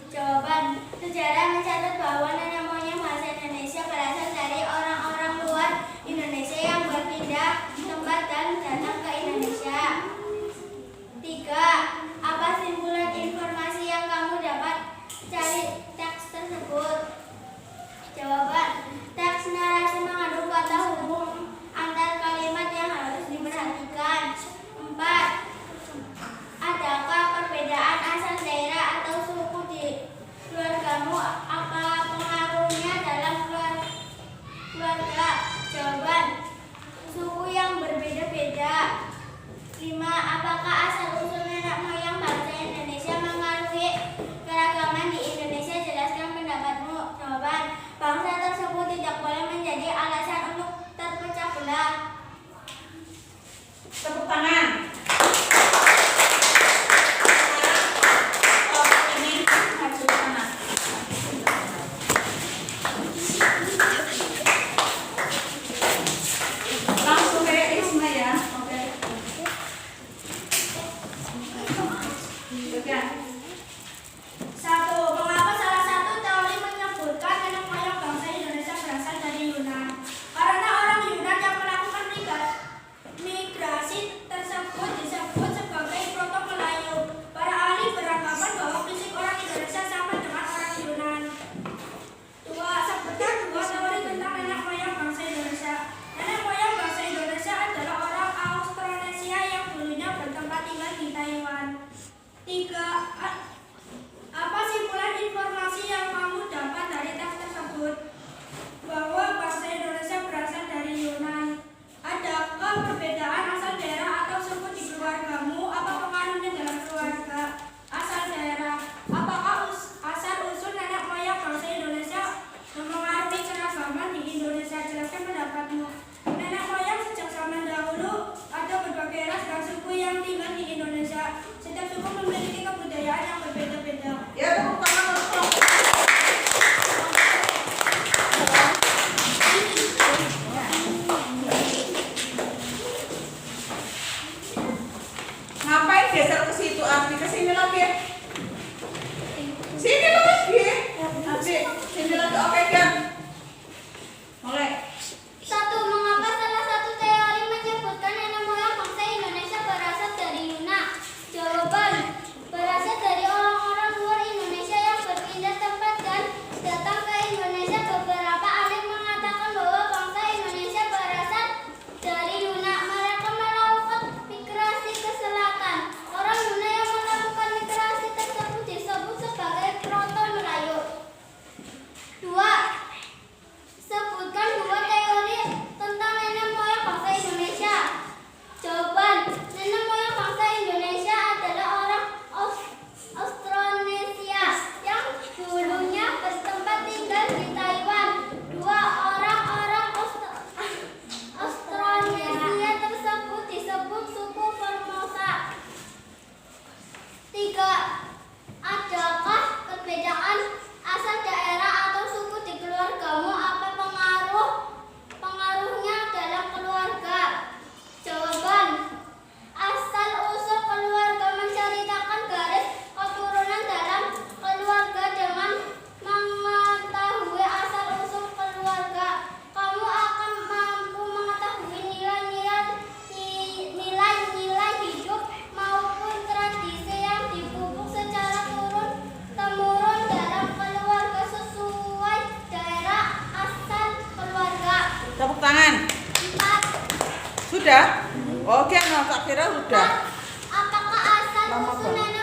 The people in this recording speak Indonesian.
Jawaban. Sejarah mencatat bahwa nenek moyang bahasa Indonesia berasal dari orang-orang luar Indonesia yang berpindah tempat dan datang ke Indonesia. 3. Apa simpulan informasi yang kamu dapat dari teks tersebut? Jawaban. Teks narasi mengandung kata hubung antar kalimat yang harus diperhatikan. 4. Adakah perbedaan asal daerah atau suku di keluargamu? Apa pengaruhnya dalam keluarga? Jawaban. Suku yang berbeda-beda. 5. Apakah asal-usul nenek moyang bangsa Indonesia mengaruhi keragaman di Indonesia? Jelaskan pendapatmu. Jawaban. Bangsa tersebut tidak boleh menjadi alasan untuk terpecah belah. Tepuk tangan. Ini maju ke sana. Langsung kayak Isma ya. Oke. Bagian. 1. Mengapa salah satu teori menyebutkan nenek moyang bangsa Indonesia berasal dari Yunan? Karena orang Yunan yang melakukan migrasi tersebut disebut sebagai Proto-Melayu. Para ahli beranggapan bahwa fisik orang Indonesia sama dengan orang Yunan. 2. Sebutkan 2 teori tentang nenek moyang bangsa Indonesia. Nenek moyang bangsa Indonesia adalah orang Austronesia yang dulunya bertempat tinggal di Taiwan. 3. Apa simpulan informasi yang kamu dapat dari teks tersebut? Bahwa bangsa Indonesia berasal dari Yunan. Adakah perbedaan asal daerah atau suku di keluargamu? Apa pengaruhnya dalam keluarga? Asal daerah. Apakah asal-usul nenek moyang bangsa Indonesia mempengaruhi keragaman di Indonesia? Jelaskan pendapatmu. Nenek moyang sejak zaman dahulu ada berbagai ras dan suku yang tinggal di Indonesia. Setiap suku memiliki kebudayaan yang berbeda-beda. Ya, tepuk tangan untuk. Ngapain geser ke situ, Abi? Ke sini lagi. Sini lagi. Abi, sini lagi. Oke, kan? Mulai. 1. Mengapa salah satu teori menyebutkan nenek moyang bangsa Indonesia berasal dari Yunan? Jawaban. Berasal dari orang-orang luar Indonesia yang berpindah tempat dan datang ke Indonesia. Beberapa ahli mengatakan bahwa bangsa Indonesia berasal dari Yunan. Mereka melakukan migrasi ke selatan. Orang Yunan yang melakukan migrasi tersebut disebut sebagai Proto-Melayu. 2. Sebutkan 2 teori tentang nenek moyang bangsa Indonesia. Jawaban. Nenek moyang bangsa Indonesia adalah orang Austronesia yang dulunya bertempat tinggal di Taiwan. 2. Orang-orang Austronesia tersebut disebut suku Formosa. 3. Adakah perbedaan asal daerah atau suku di keluargamu? Apa pengaruhnya dalam keluarga? Jawaban. Asal-usul keluarga menceritakan garis keturunan dalam keluarga. Dengan mengetahui asal-usul keluarga, kamu akan mampu mengetahui nilai-nilai hidup maupun tradisi yang dipupuk secara turun-temurun dalam keluarga sesuai daerah asal keluarga. Tepuk tangan. 4. Sudah? Oke, no, tak kira sudah. Apakah asal-usul nenek